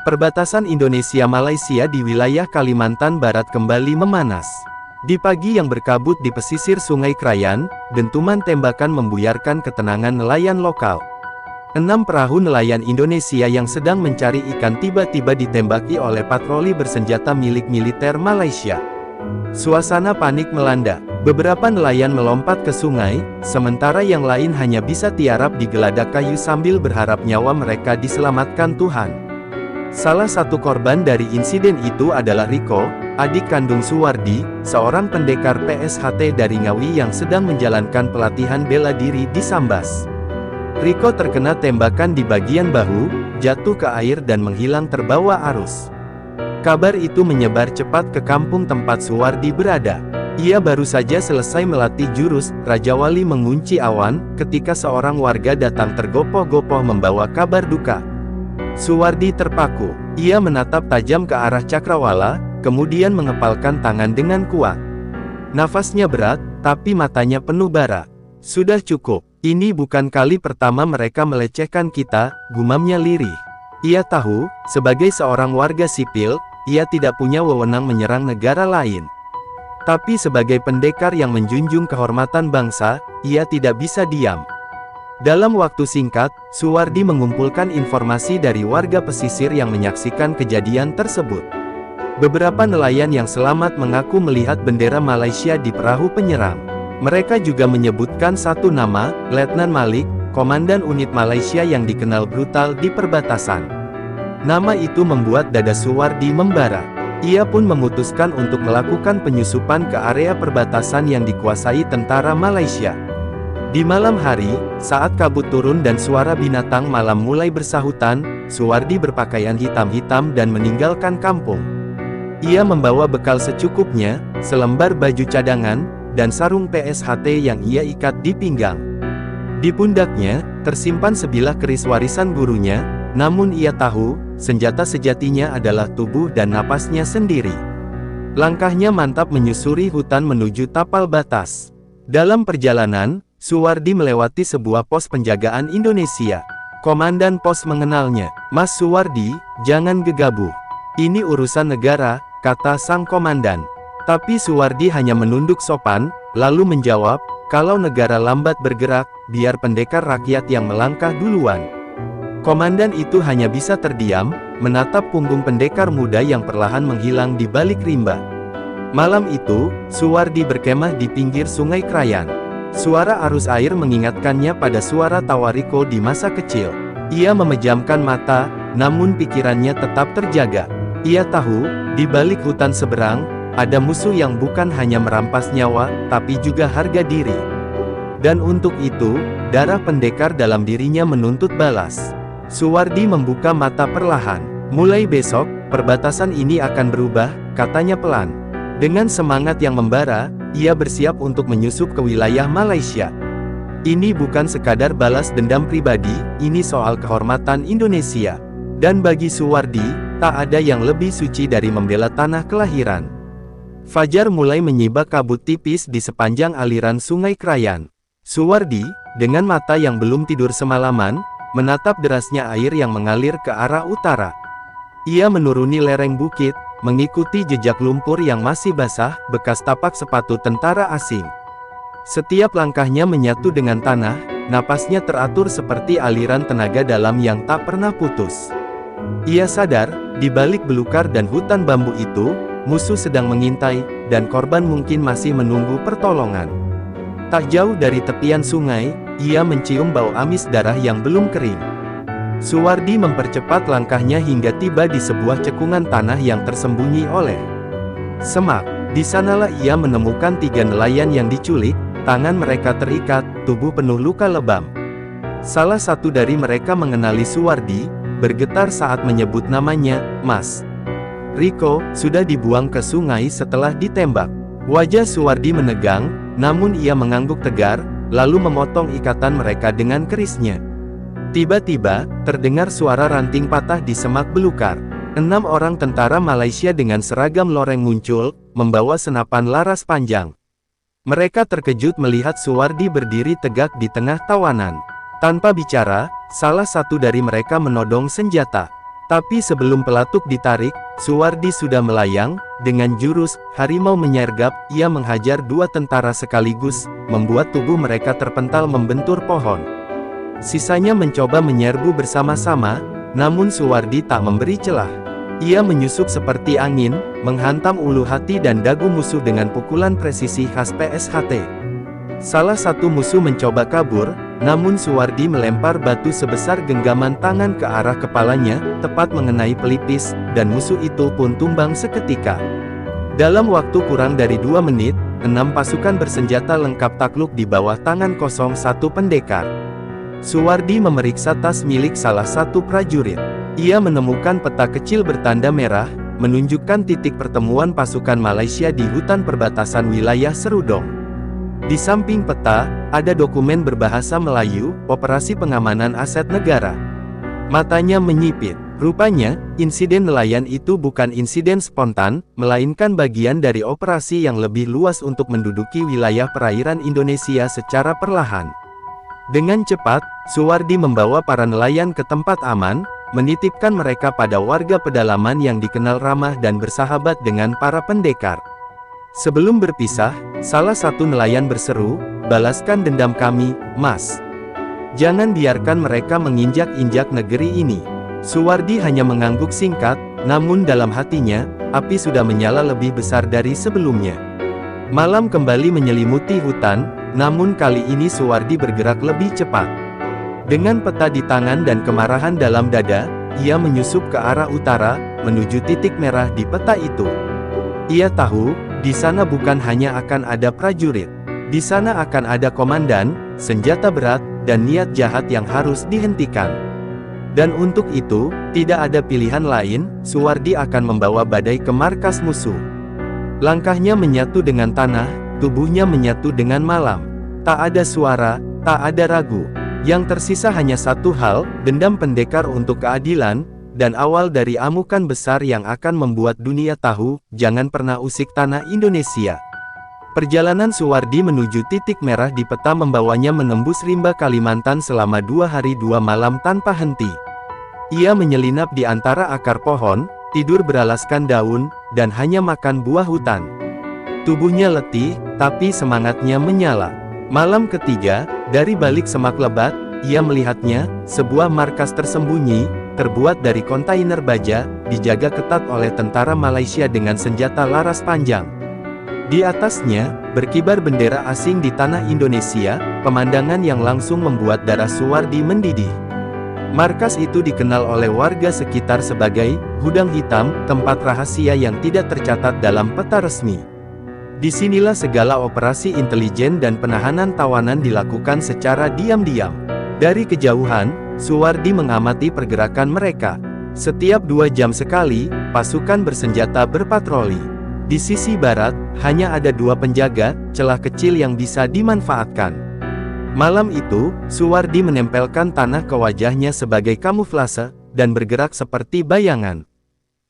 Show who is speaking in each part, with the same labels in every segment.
Speaker 1: Perbatasan Indonesia-Malaysia di wilayah Kalimantan Barat kembali memanas. Di pagi yang berkabut di pesisir Sungai Krayan, dentuman tembakan membuyarkan ketenangan nelayan lokal. 6 perahu nelayan Indonesia yang sedang mencari ikan tiba-tiba ditembaki oleh patroli bersenjata milik militer Malaysia. Suasana panik melanda. Beberapa nelayan melompat ke sungai, sementara yang lain hanya bisa tiarap di geladak kayu sambil berharap nyawa mereka diselamatkan Tuhan. Salah satu korban dari insiden itu adalah Riko, adik kandung Suwardi, seorang pendekar PSHT dari Ngawi yang sedang menjalankan pelatihan bela diri di Sambas. Riko terkena tembakan di bagian bahu, jatuh ke air dan menghilang terbawa arus. Kabar itu menyebar cepat ke kampung tempat Suwardi berada. Ia baru saja selesai melatih jurus Raja Wali mengunci awan, ketika seorang warga datang tergopoh-gopoh membawa kabar duka. Suwardi terpaku. Ia menatap tajam ke arah Cakrawala, kemudian mengepalkan tangan dengan kuat. Nafasnya berat, tapi matanya penuh bara. Sudah cukup. Ini bukan kali pertama mereka melecehkan kita, gumamnya lirih. Ia tahu, sebagai seorang warga sipil, ia tidak punya wewenang menyerang negara lain. Tapi sebagai pendekar yang menjunjung kehormatan bangsa, ia tidak bisa diam. Dalam waktu singkat, Suwardi mengumpulkan informasi dari warga pesisir yang menyaksikan kejadian tersebut. Beberapa nelayan yang selamat mengaku melihat bendera Malaysia di perahu penyerang. Mereka juga menyebutkan satu nama, Letnan Malik, komandan unit Malaysia yang dikenal brutal di perbatasan. Nama itu membuat dada Suwardi membara. Ia pun memutuskan untuk melakukan penyusupan ke area perbatasan yang dikuasai tentara Malaysia. Di malam hari, saat kabut turun dan suara binatang malam mulai bersahutan, Suwardi berpakaian hitam-hitam dan meninggalkan kampung. Ia membawa bekal secukupnya, selembar baju cadangan, dan sarung PSHT yang ia ikat di pinggang. Di pundaknya, tersimpan sebilah keris warisan gurunya, namun ia tahu, senjata sejatinya adalah tubuh dan napasnya sendiri. Langkahnya mantap menyusuri hutan menuju tapal batas. Dalam perjalanan, Suwardi melewati sebuah pos penjagaan Indonesia. Komandan pos mengenalnya. "Mas Suwardi, jangan gegabah. Ini urusan negara," kata sang komandan. Tapi Suwardi hanya menunduk sopan, lalu menjawab, "Kalau negara lambat bergerak, biar pendekar rakyat yang melangkah duluan." Komandan itu hanya bisa terdiam, menatap punggung pendekar muda yang perlahan menghilang di balik rimba. Malam itu, Suwardi berkemah di pinggir Sungai Krayan. Suara arus air mengingatkannya pada suara tawa Riko di masa kecil. Ia memejamkan mata, namun pikirannya tetap terjaga. Ia tahu, di balik hutan seberang, ada musuh yang bukan hanya merampas nyawa, tapi juga harga diri. Dan untuk itu, darah pendekar dalam dirinya menuntut balas. Suwardi membuka mata perlahan. "Mulai besok, perbatasan ini akan berubah," katanya pelan. Dengan semangat yang membara, ia bersiap untuk menyusup ke wilayah Malaysia. Ini bukan sekadar balas dendam pribadi, ini soal kehormatan Indonesia. Dan bagi Suwardi, tak ada yang lebih suci dari membela tanah kelahiran. Fajar mulai menyibak kabut tipis di sepanjang aliran Sungai Krayan. Suwardi, dengan mata yang belum tidur semalaman, menatap derasnya air yang mengalir ke arah utara. Ia menuruni lereng bukit, mengikuti jejak lumpur yang masih basah, bekas tapak sepatu tentara asing. Setiap langkahnya menyatu dengan tanah, napasnya teratur seperti aliran tenaga dalam yang tak pernah putus. Ia sadar, di balik belukar dan hutan bambu itu, musuh sedang mengintai, dan korban mungkin masih menunggu pertolongan. Tak jauh dari tepian sungai, ia mencium bau amis darah yang belum kering. Suwardi mempercepat langkahnya hingga tiba di sebuah cekungan tanah yang tersembunyi oleh semak. Di sanalah ia menemukan 3 nelayan yang diculik, tangan mereka terikat, tubuh penuh luka lebam. Salah satu dari mereka mengenali Suwardi, bergetar saat menyebut namanya, "Mas." Riko, sudah dibuang ke sungai setelah ditembak. Wajah Suwardi menegang, namun ia mengangguk tegar, lalu memotong ikatan mereka dengan kerisnya. Tiba-tiba, terdengar suara ranting patah di semak belukar. 6 orang tentara Malaysia dengan seragam loreng muncul, membawa senapan laras panjang. Mereka terkejut melihat Suwardi berdiri tegak di tengah tawanan. Tanpa bicara, salah satu dari mereka menodong senjata. Tapi sebelum pelatuk ditarik, Suwardi sudah melayang. Dengan jurus harimau menyergap, ia menghajar dua tentara sekaligus, membuat tubuh mereka terpental membentur pohon. Sisanya mencoba menyerbu bersama-sama, namun Suwardi tak memberi celah. Ia menyusup seperti angin, menghantam ulu hati dan dagu musuh dengan pukulan presisi khas PSHT. Salah satu musuh mencoba kabur, namun Suwardi melempar batu sebesar genggaman tangan ke arah kepalanya, tepat mengenai pelipis, dan musuh itu pun tumbang seketika. Dalam waktu kurang dari 2 menit, 6 pasukan bersenjata lengkap takluk di bawah tangan kosong satu pendekar. Suwardi memeriksa tas milik salah satu prajurit. Ia menemukan peta kecil bertanda merah, menunjukkan titik pertemuan pasukan Malaysia di hutan perbatasan wilayah Serudong. Di samping peta, ada dokumen berbahasa Melayu, Operasi Pengamanan Aset Negara. Matanya menyipit. Rupanya, insiden nelayan itu bukan insiden spontan, melainkan bagian dari operasi yang lebih luas untuk menduduki wilayah perairan Indonesia secara perlahan. Dengan cepat, Suwardi membawa para nelayan ke tempat aman, menitipkan mereka pada warga pedalaman yang dikenal ramah dan bersahabat dengan para pendekar. Sebelum berpisah, salah satu nelayan berseru, "Balaskan dendam kami, Mas. Jangan biarkan mereka menginjak-injak negeri ini." Suwardi hanya mengangguk singkat, namun dalam hatinya, api sudah menyala lebih besar dari sebelumnya. Malam kembali menyelimuti hutan, namun kali ini Suwardi bergerak lebih cepat. Dengan peta di tangan dan kemarahan dalam dada, ia menyusup ke arah utara, menuju titik merah di peta itu. Ia tahu, di sana bukan hanya akan ada prajurit. Di sana akan ada komandan, senjata berat, dan niat jahat yang harus dihentikan. Dan untuk itu, tidak ada pilihan lain, Suwardi akan membawa badai ke markas musuh. Langkahnya menyatu dengan tanah, tubuhnya menyatu dengan malam. Tak ada suara, tak ada ragu. Yang tersisa hanya satu hal, dendam pendekar untuk keadilan, dan awal dari amukan besar yang akan membuat dunia tahu, jangan pernah usik tanah Indonesia. Perjalanan Suwardi menuju titik merah di peta membawanya menembus rimba Kalimantan selama 2 hari 2 malam tanpa henti. Ia menyelinap di antara akar pohon, tidur beralaskan daun, dan hanya makan buah hutan. Tubuhnya letih, tapi semangatnya menyala. Malam ketiga, dari balik semak lebat, ia melihatnya, sebuah markas tersembunyi, terbuat dari kontainer baja, dijaga ketat oleh tentara Malaysia dengan senjata laras panjang. Di atasnya, berkibar bendera asing di tanah Indonesia, pemandangan yang langsung membuat darah Suwardi mendidih. Markas itu dikenal oleh warga sekitar sebagai gudang hitam, tempat rahasia yang tidak tercatat dalam peta resmi. Disinilah segala operasi intelijen dan penahanan tawanan dilakukan secara diam-diam. Dari kejauhan, Suwardi mengamati pergerakan mereka. Setiap 2 jam sekali, pasukan bersenjata berpatroli. Di sisi barat, hanya ada 2 penjaga, celah kecil yang bisa dimanfaatkan. Malam itu, Suwardi menempelkan tanah ke wajahnya sebagai kamuflase, dan bergerak seperti bayangan.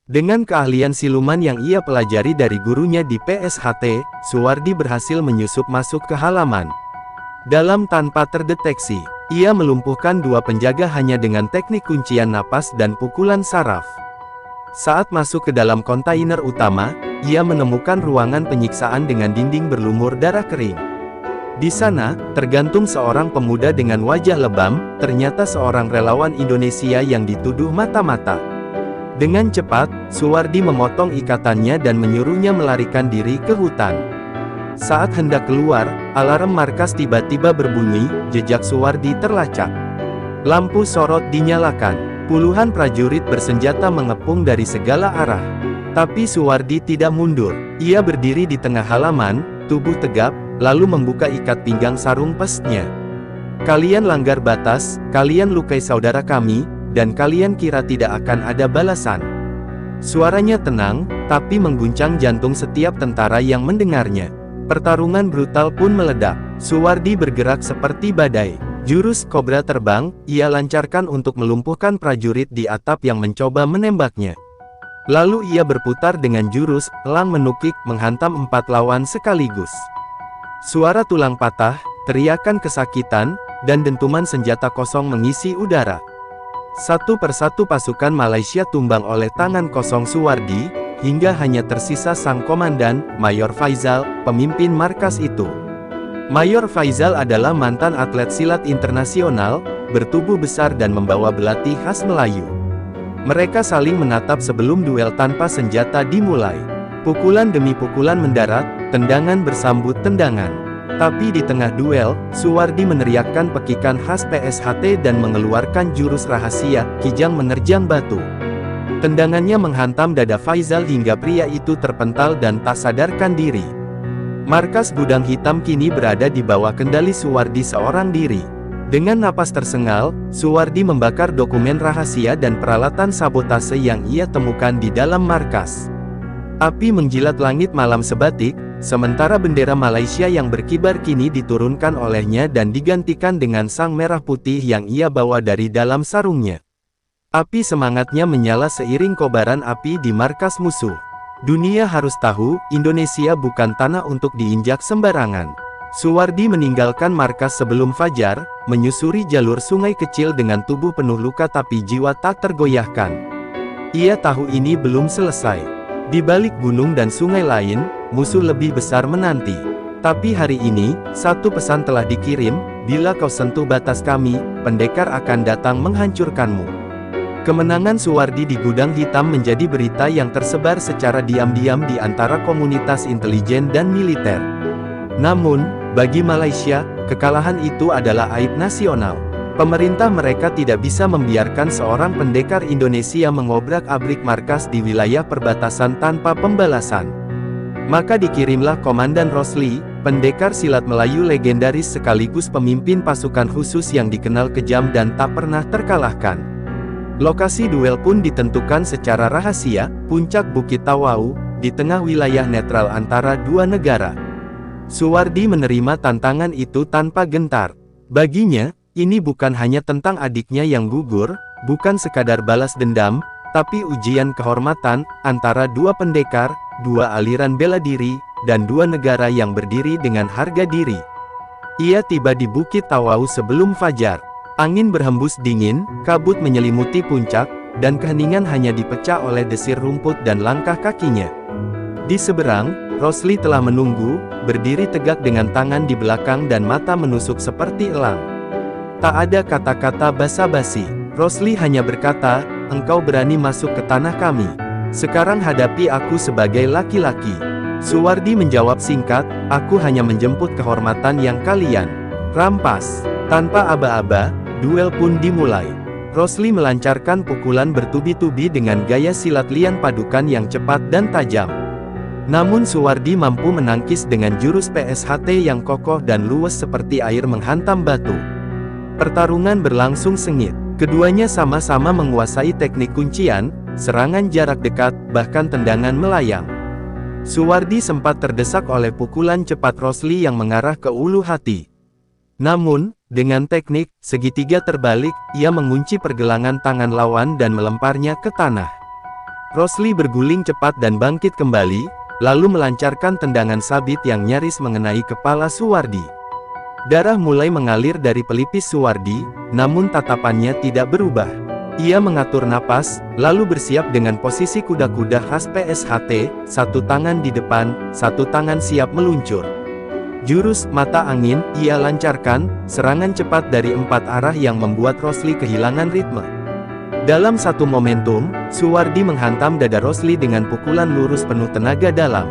Speaker 1: Dengan keahlian siluman yang ia pelajari dari gurunya di PSHT, Suwardi berhasil menyusup masuk ke halaman. Dalam tanpa terdeteksi, ia melumpuhkan 2 penjaga hanya dengan teknik kuncian napas dan pukulan saraf. Saat masuk ke dalam kontainer utama, ia menemukan ruangan penyiksaan dengan dinding berlumur darah kering. Di sana, tergantung seorang pemuda dengan wajah lebam, ternyata seorang relawan Indonesia yang dituduh mata-mata. Dengan cepat, Suwardi memotong ikatannya dan menyuruhnya melarikan diri ke hutan. Saat hendak keluar, alarm markas tiba-tiba berbunyi, jejak Suwardi terlacak. Lampu sorot dinyalakan. Puluhan prajurit bersenjata mengepung dari segala arah. Tapi Suwardi tidak mundur. Ia berdiri di tengah halaman, tubuh tegap, lalu membuka ikat pinggang sarung pesnya. "Kalian langgar batas, kalian lukai saudara kami, dan kalian kira tidak akan ada balasan." Suaranya tenang, tapi mengguncang jantung setiap tentara yang mendengarnya. Pertarungan brutal pun meledak. Suwardi bergerak seperti badai. Jurus kobra terbang, ia lancarkan untuk melumpuhkan prajurit di atap yang mencoba menembaknya. Lalu ia berputar dengan jurus elang menukik, menghantam 4 lawan sekaligus. Suara tulang patah, teriakan kesakitan, dan dentuman senjata kosong mengisi udara. Satu persatu pasukan Malaysia tumbang oleh tangan kosong Suwardi, hingga hanya tersisa sang komandan, Mayor Faizal, pemimpin markas itu. Mayor Faizal adalah mantan atlet silat internasional, bertubuh besar dan membawa belati khas Melayu. Mereka saling menatap sebelum duel tanpa senjata dimulai. Pukulan demi pukulan mendarat, tendangan bersambut tendangan. Tapi di tengah duel, Suwardi meneriakkan pekikan khas PSHT dan mengeluarkan jurus rahasia, kijang menerjang batu. Tendangannya menghantam dada Faizal hingga pria itu terpental dan tak sadarkan diri. Markas Gudang Hitam kini berada di bawah kendali Suwardi seorang diri. Dengan napas tersengal, Suwardi membakar dokumen rahasia dan peralatan sabotase yang ia temukan di dalam markas. Api menjilat langit malam sebatik, sementara bendera Malaysia yang berkibar kini diturunkan olehnya dan digantikan dengan sang merah putih yang ia bawa dari dalam sarungnya. Api semangatnya menyala seiring kobaran api di markas musuh. Dunia harus tahu, Indonesia bukan tanah untuk diinjak sembarangan. Suwardi meninggalkan markas sebelum fajar, menyusuri jalur sungai kecil dengan tubuh penuh luka tapi jiwa tak tergoyahkan. Ia tahu ini belum selesai. Di balik gunung dan sungai lain, musuh lebih besar menanti. Tapi hari ini, satu pesan telah dikirim, bila kau sentuh batas kami, pendekar akan datang menghancurkanmu. Kemenangan Suwardi di Gudang Hitam menjadi berita yang tersebar secara diam-diam di antara komunitas intelijen dan militer. Namun, bagi Malaysia, kekalahan itu adalah aib nasional. Pemerintah mereka tidak bisa membiarkan seorang pendekar Indonesia mengobrak-abrik markas di wilayah perbatasan tanpa pembalasan. Maka dikirimlah Komandan Rosli, pendekar silat Melayu legendaris sekaligus pemimpin pasukan khusus yang dikenal kejam dan tak pernah terkalahkan. Lokasi duel pun ditentukan secara rahasia, puncak Bukit Tawau, di tengah wilayah netral antara dua negara. Suwardi menerima tantangan itu tanpa gentar. Baginya, ini bukan hanya tentang adiknya yang gugur, bukan sekadar balas dendam, tapi ujian kehormatan, antara dua pendekar, dua aliran bela diri, dan dua negara yang berdiri dengan harga diri. Ia tiba di Bukit Tawau sebelum fajar. Angin berhembus dingin, kabut menyelimuti puncak, dan keheningan hanya dipecah oleh desir rumput dan langkah kakinya. Di seberang, Rosli telah menunggu, berdiri tegak dengan tangan di belakang dan mata menusuk seperti elang. Tak ada kata-kata basa-basi. Rosli hanya berkata, engkau berani masuk ke tanah kami. Sekarang hadapi aku sebagai laki-laki. Suwardi menjawab singkat, aku hanya menjemput kehormatan yang kalian rampas. Tanpa aba-aba, duel pun dimulai. Rosli melancarkan pukulan bertubi-tubi dengan gaya silat lian padukan yang cepat dan tajam. Namun Suwardi mampu menangkis dengan jurus PSHT yang kokoh dan luwes seperti air menghantam batu. Pertarungan berlangsung sengit. Keduanya sama-sama menguasai teknik kuncian, serangan jarak dekat, bahkan tendangan melayang. Suwardi sempat terdesak oleh pukulan cepat Rosli yang mengarah ke ulu hati. Namun, dengan teknik segitiga terbalik, ia mengunci pergelangan tangan lawan dan melemparnya ke tanah. Rosli berguling cepat dan bangkit kembali, lalu melancarkan tendangan sabit yang nyaris mengenai kepala Suwardi. Darah mulai mengalir dari pelipis Suwardi, namun tatapannya tidak berubah. Ia mengatur napas, lalu bersiap dengan posisi kuda-kuda khas PSHT, satu tangan di depan, satu tangan siap meluncur. Jurus mata angin ia lancarkan, serangan cepat dari empat arah yang membuat Rosli kehilangan ritme. Dalam satu momentum, Suwardi menghantam dada Rosli dengan pukulan lurus penuh tenaga dalam.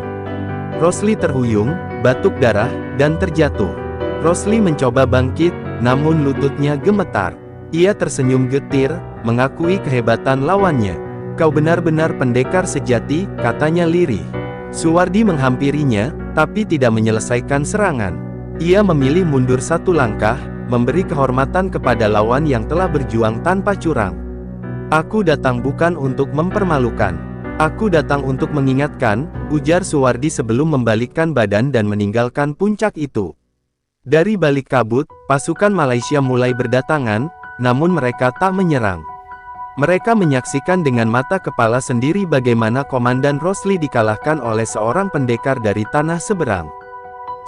Speaker 1: Rosli terhuyung, batuk darah, dan terjatuh. Rosli mencoba bangkit, namun lututnya gemetar. Ia tersenyum getir, mengakui kehebatan lawannya. Kau benar-benar pendekar sejati, katanya lirih. Suwardi menghampirinya, tapi tidak menyelesaikan serangan. Ia memilih mundur satu langkah, memberi kehormatan kepada lawan yang telah berjuang tanpa curang. Aku datang bukan untuk mempermalukan. Aku datang untuk mengingatkan, ujar Suwardi sebelum membalikkan badan dan meninggalkan puncak itu. Dari balik kabut, pasukan Malaysia mulai berdatangan, namun mereka tak menyerang. Mereka menyaksikan dengan mata kepala sendiri bagaimana Komandan Rosli dikalahkan oleh seorang pendekar dari tanah seberang.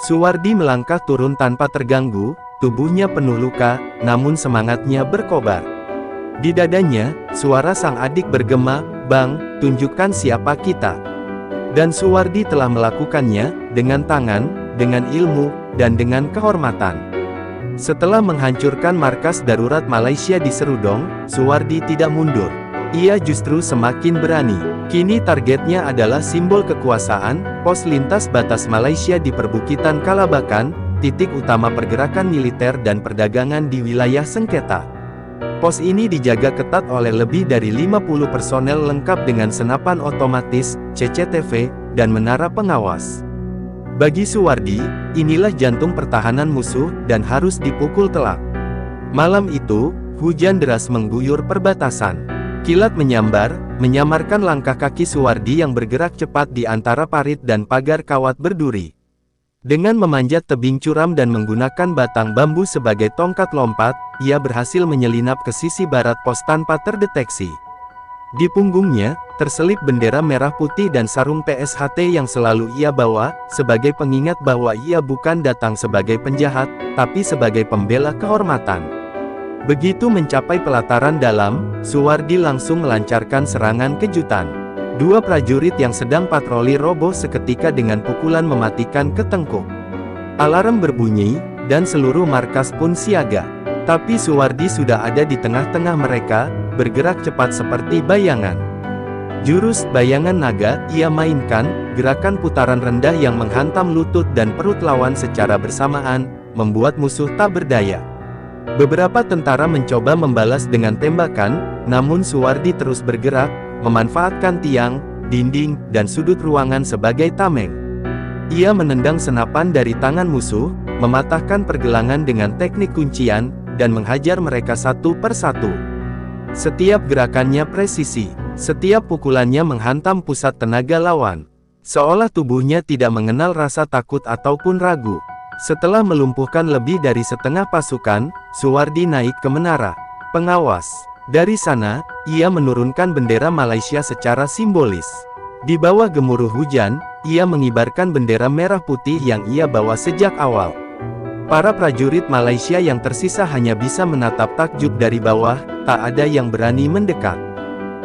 Speaker 1: Suwardi melangkah turun tanpa terganggu, tubuhnya penuh luka, namun semangatnya berkobar. Di dadanya, suara sang adik bergema, "Bang, tunjukkan siapa kita." Dan Suwardi telah melakukannya, dengan tangan, dengan ilmu, dan dengan kehormatan. Setelah menghancurkan markas darurat Malaysia di Serudong, Suwardi tidak mundur. Ia justru semakin berani. Kini targetnya adalah simbol kekuasaan, pos lintas batas Malaysia di perbukitan Kalabakan, titik utama pergerakan militer dan perdagangan di wilayah sengketa. Pos ini dijaga ketat oleh lebih dari 50 personel lengkap dengan senapan otomatis, CCTV, dan menara pengawas. Bagi Suwardi, inilah jantung pertahanan musuh, dan harus dipukul telak. Malam itu, hujan deras mengguyur perbatasan. Kilat menyambar, menyamarkan langkah kaki Suwardi yang bergerak cepat di antara parit dan pagar kawat berduri. Dengan memanjat tebing curam dan menggunakan batang bambu sebagai tongkat lompat, ia berhasil menyelinap ke sisi barat pos tanpa terdeteksi. Di punggungnya, terselip bendera merah putih dan sarung PSHT yang selalu ia bawa, sebagai pengingat bahwa ia bukan datang sebagai penjahat, tapi sebagai pembela kehormatan. Begitu mencapai pelataran dalam, Suwardi langsung melancarkan serangan kejutan. Dua prajurit yang sedang patroli roboh seketika dengan pukulan mematikan ketengkuk. Alarm berbunyi, dan seluruh markas pun siaga. Tapi Suwardi sudah ada di tengah-tengah mereka, bergerak cepat seperti bayangan. Jurus bayangan naga ia mainkan, gerakan putaran rendah yang menghantam lutut dan perut lawan secara bersamaan, membuat musuh tak berdaya. Beberapa tentara mencoba membalas dengan tembakan, namun Suwardi terus bergerak, memanfaatkan tiang, dinding, dan sudut ruangan sebagai tameng. Ia menendang senapan dari tangan musuh, mematahkan pergelangan dengan teknik kuncian, dan menghajar mereka satu persatu. Setiap gerakannya presisi, setiap pukulannya menghantam pusat tenaga lawan. Seolah tubuhnya tidak mengenal rasa takut ataupun ragu. Setelah melumpuhkan lebih dari setengah pasukan, Suwardi naik ke menara pengawas. Dari sana, ia menurunkan bendera Malaysia secara simbolis. Di bawah gemuruh hujan, ia mengibarkan bendera merah putih yang ia bawa sejak awal. Para prajurit Malaysia yang tersisa hanya bisa menatap takjub dari bawah, tak ada yang berani mendekat.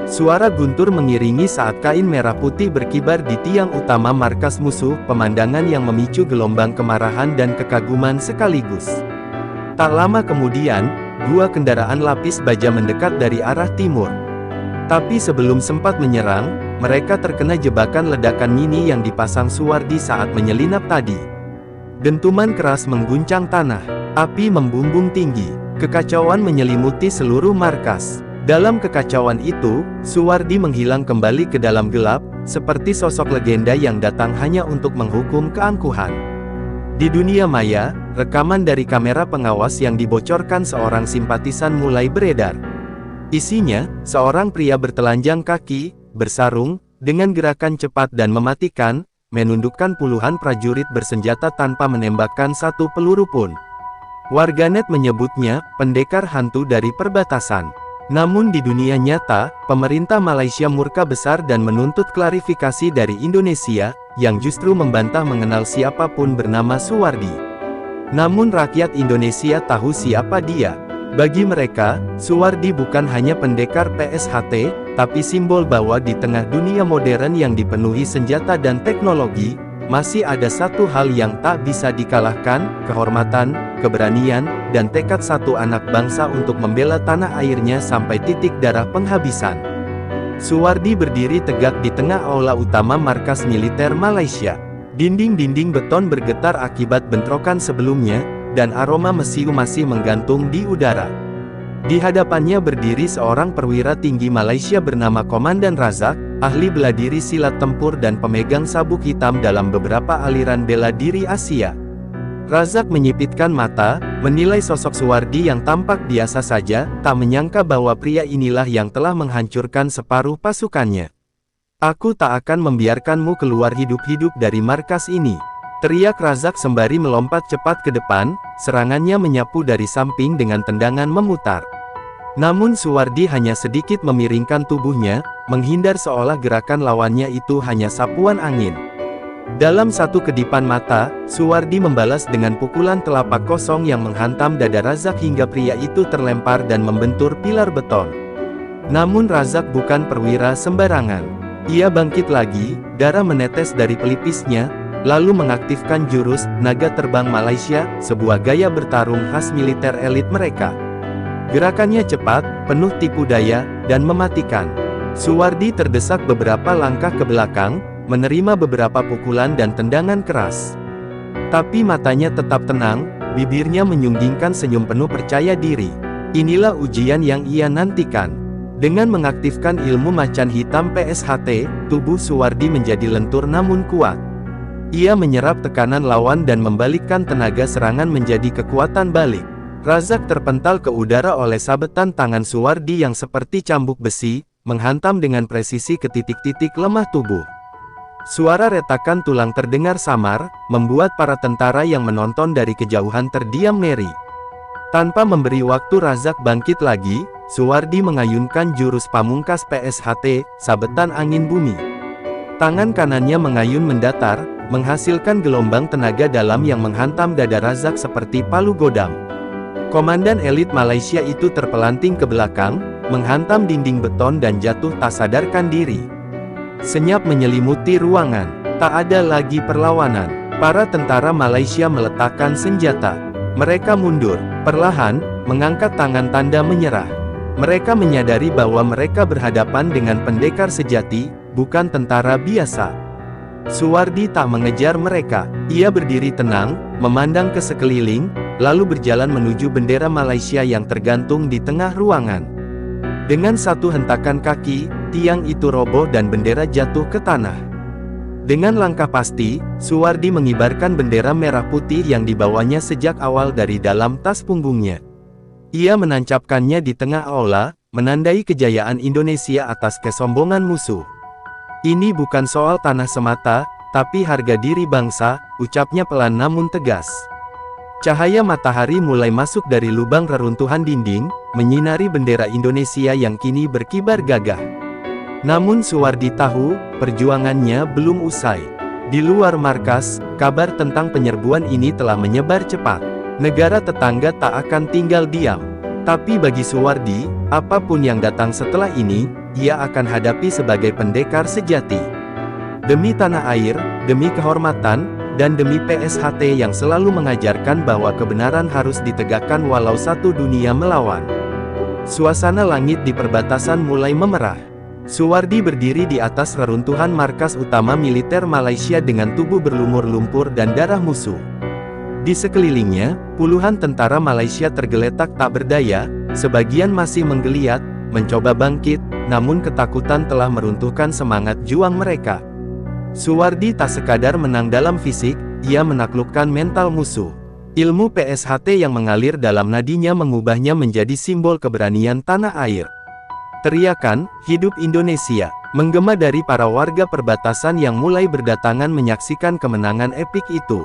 Speaker 1: Suara guntur mengiringi saat kain merah putih berkibar di tiang utama markas musuh, pemandangan yang memicu gelombang kemarahan dan kekaguman sekaligus. Tak lama kemudian, dua kendaraan lapis baja mendekat dari arah timur. Tapi sebelum sempat menyerang, mereka terkena jebakan ledakan mini yang dipasang Suwardi saat menyelinap tadi. Dentuman keras mengguncang tanah, api membumbung tinggi, kekacauan menyelimuti seluruh markas. Dalam kekacauan itu, Suwardi menghilang kembali ke dalam gelap, seperti sosok legenda yang datang hanya untuk menghukum keangkuhan. Di dunia maya, rekaman dari kamera pengawas yang dibocorkan seorang simpatisan mulai beredar. Isinya, seorang pria bertelanjang kaki, bersarung, dengan gerakan cepat dan mematikan, menundukkan puluhan prajurit bersenjata tanpa menembakkan satu peluru pun. Warganet menyebutnya, pendekar hantu dari perbatasan. Namun di dunia nyata, pemerintah Malaysia murka besar dan menuntut klarifikasi dari Indonesia, yang justru membantah mengenal siapapun bernama Suwardi. Namun rakyat Indonesia tahu siapa dia. Bagi mereka, Suwardi bukan hanya pendekar PSHT, tapi simbol bahwa di tengah dunia modern yang dipenuhi senjata dan teknologi, masih ada satu hal yang tak bisa dikalahkan, kehormatan, keberanian, dan tekad satu anak bangsa untuk membela tanah airnya sampai titik darah penghabisan. Suwardi berdiri tegak di tengah aula utama markas militer Malaysia. Dinding-dinding beton bergetar akibat bentrokan sebelumnya, dan aroma mesiu masih menggantung di udara. Di hadapannya berdiri seorang perwira tinggi Malaysia bernama Komandan Razak, ahli bela diri silat tempur dan pemegang sabuk hitam dalam beberapa aliran bela diri Asia. Razak menyipitkan mata, menilai sosok Suwardi yang tampak biasa saja, tak menyangka bahwa pria inilah yang telah menghancurkan separuh pasukannya. "Aku tak akan membiarkanmu keluar hidup-hidup dari markas ini," teriak Razak sembari melompat cepat ke depan, serangannya menyapu dari samping dengan tendangan memutar. Namun Suwardi hanya sedikit memiringkan tubuhnya, menghindar seolah gerakan lawannya itu hanya sapuan angin. Dalam satu kedipan mata, Suwardi membalas dengan pukulan telapak kosong yang menghantam dada Razak hingga pria itu terlempar dan membentur pilar beton. Namun Razak bukan perwira sembarangan. Ia bangkit lagi, darah menetes dari pelipisnya, lalu mengaktifkan jurus naga terbang Malaysia, sebuah gaya bertarung khas militer elit mereka. Gerakannya cepat, penuh tipu daya, dan mematikan. Suwardi terdesak beberapa langkah ke belakang, menerima beberapa pukulan dan tendangan keras. Tapi matanya tetap tenang, bibirnya menyunggingkan senyum penuh percaya diri. Inilah ujian yang ia nantikan. Dengan mengaktifkan ilmu macan hitam PSHT, tubuh Suwardi menjadi lentur namun kuat. Ia menyerap tekanan lawan dan membalikkan tenaga serangan menjadi kekuatan balik. Razak terpental ke udara oleh sabetan tangan Suwardi yang seperti cambuk besi, menghantam dengan presisi ke titik-titik lemah tubuh. Suara retakan tulang terdengar samar, membuat para tentara yang menonton dari kejauhan terdiam ngeri. Tanpa memberi waktu Razak bangkit lagi, Suwardi mengayunkan jurus pamungkas PSHT, sabetan angin bumi. Tangan kanannya mengayun mendatar, menghasilkan gelombang tenaga dalam yang menghantam dada Razak seperti palu godam. Komandan elit Malaysia itu terpelanting ke belakang, menghantam dinding beton dan jatuh tak sadarkan diri. Senyap menyelimuti ruangan. Tak ada lagi perlawanan. Para tentara Malaysia meletakkan senjata. Mereka mundur, perlahan, mengangkat tangan tanda menyerah. Mereka menyadari bahwa mereka berhadapan dengan pendekar sejati, bukan tentara biasa. Suwardi tak mengejar mereka. Ia berdiri tenang, memandang ke sekeliling, lalu berjalan menuju bendera Malaysia yang tergantung di tengah ruangan. Dengan satu hentakan kaki, tiang itu roboh dan bendera jatuh ke tanah. Dengan langkah pasti, Suwardi mengibarkan bendera merah putih yang dibawanya sejak awal dari dalam tas punggungnya. Ia menancapkannya di tengah aula, menandai kejayaan Indonesia atas kesombongan musuh. Ini bukan soal tanah semata, tapi harga diri bangsa, ucapnya pelan namun tegas. Cahaya matahari mulai masuk dari lubang reruntuhan dinding, menyinari bendera Indonesia yang kini berkibar gagah. Namun Suwardi tahu, perjuangannya belum usai. Di luar markas, kabar tentang penyerbuan ini telah menyebar cepat. Negara tetangga tak akan tinggal diam. Tapi bagi Suwardi, apapun yang datang setelah ini, ia akan hadapi sebagai pendekar sejati. Demi tanah air, demi kehormatan, dan demi PSHT yang selalu mengajarkan bahwa kebenaran harus ditegakkan walau satu dunia melawan. Suasana langit di perbatasan mulai memerah. Suwardi berdiri di atas reruntuhan markas utama militer Malaysia dengan tubuh berlumur lumpur dan darah musuh. Di sekelilingnya, puluhan tentara Malaysia tergeletak tak berdaya, sebagian masih menggeliat, mencoba bangkit, namun ketakutan telah meruntuhkan semangat juang mereka. Suwardi tak sekadar menang dalam fisik, ia menaklukkan mental musuh. Ilmu PSHT yang mengalir dalam nadinya mengubahnya menjadi simbol keberanian tanah air. Teriakan, "Hidup Indonesia!" menggema dari para warga perbatasan yang mulai berdatangan menyaksikan kemenangan epik itu.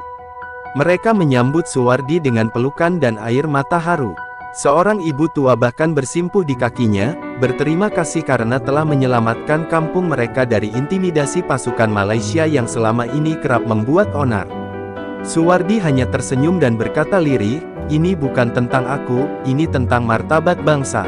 Speaker 1: Mereka menyambut Suwardi dengan pelukan dan air mata haru. Seorang ibu tua bahkan bersimpuh di kakinya, berterima kasih karena telah menyelamatkan kampung mereka dari intimidasi pasukan Malaysia yang selama ini kerap membuat onar. Suwardi hanya tersenyum dan berkata lirih, "Ini bukan tentang aku, ini tentang martabat bangsa."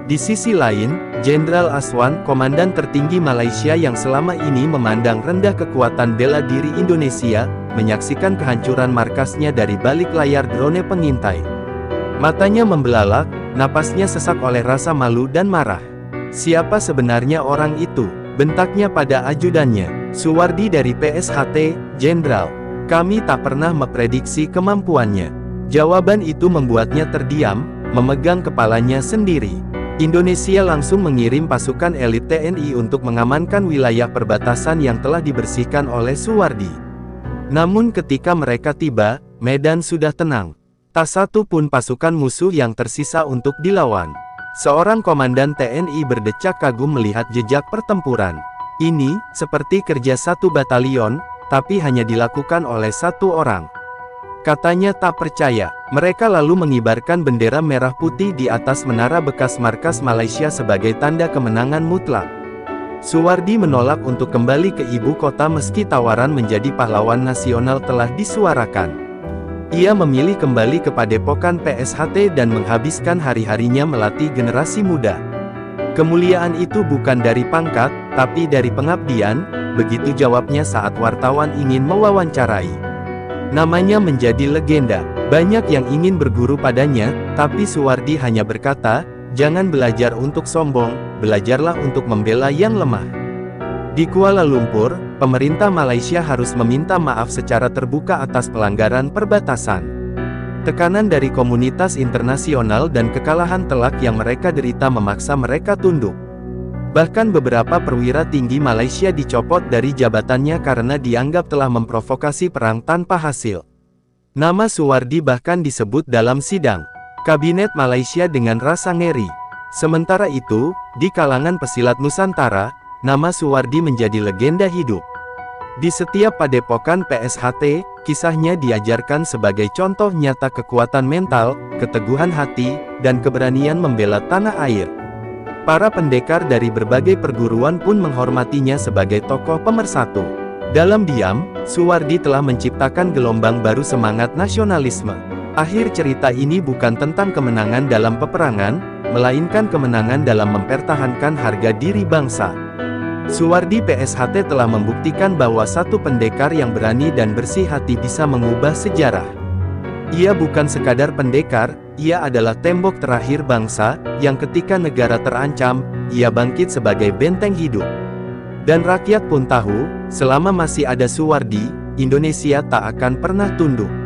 Speaker 1: Di sisi lain, Jenderal Aswan, komandan tertinggi Malaysia yang selama ini memandang rendah kekuatan bela diri Indonesia, menyaksikan kehancuran markasnya dari balik layar drone pengintai. Matanya membelalak, napasnya sesak oleh rasa malu dan marah. "Siapa sebenarnya orang itu?" bentaknya pada ajudannya. "Suwardi dari PSHT, Jenderal. Kami tak pernah memprediksi kemampuannya." Jawaban itu membuatnya terdiam, memegang kepalanya sendiri. Indonesia langsung mengirim pasukan elit TNI untuk mengamankan wilayah perbatasan yang telah dibersihkan oleh Suwardi. Namun ketika mereka tiba, medan sudah tenang. Tak satu pun pasukan musuh yang tersisa untuk dilawan. Seorang komandan TNI berdecak kagum melihat jejak pertempuran. Ini, seperti kerja satu batalion, tapi hanya dilakukan oleh satu orang. Katanya tak percaya. Mereka lalu mengibarkan bendera merah putih di atas menara bekas markas Malaysia sebagai tanda kemenangan mutlak. Suwardi menolak untuk kembali ke ibu kota meski tawaran menjadi pahlawan nasional telah disuarakan. Ia memilih kembali ke padepokan PSHT dan menghabiskan hari-harinya melatih generasi muda. Kemuliaan itu bukan dari pangkat, tapi dari pengabdian, begitu jawabnya saat wartawan ingin mewawancarai. Namanya menjadi legenda. Banyak yang ingin berguru padanya, tapi Suwardi hanya berkata, "Jangan belajar untuk sombong, belajarlah untuk membela yang lemah." Di Kuala Lumpur, pemerintah Malaysia harus meminta maaf secara terbuka atas pelanggaran perbatasan. Tekanan dari komunitas internasional dan kekalahan telak yang mereka derita memaksa mereka tunduk. Bahkan beberapa perwira tinggi Malaysia dicopot dari jabatannya karena dianggap telah memprovokasi perang tanpa hasil. Nama Suwardi bahkan disebut dalam sidang Kabinet Malaysia dengan rasa ngeri. Sementara itu, di kalangan pesilat Nusantara, nama Suwardi menjadi legenda hidup. Di setiap padepokan PSHT, kisahnya diajarkan sebagai contoh nyata kekuatan mental, keteguhan hati, dan keberanian membela tanah air. Para pendekar dari berbagai perguruan pun menghormatinya sebagai tokoh pemersatu. Dalam diam, Suwardi telah menciptakan gelombang baru semangat nasionalisme. Akhir cerita ini bukan tentang kemenangan dalam peperangan, melainkan kemenangan dalam mempertahankan harga diri bangsa. Suwardi PSHT telah membuktikan bahwa satu pendekar yang berani dan bersih hati bisa mengubah sejarah. Ia bukan sekadar pendekar, ia adalah tembok terakhir bangsa, yang ketika negara terancam, ia bangkit sebagai benteng hidup. Dan rakyat pun tahu, selama masih ada Suwardi, Indonesia tak akan pernah tunduk.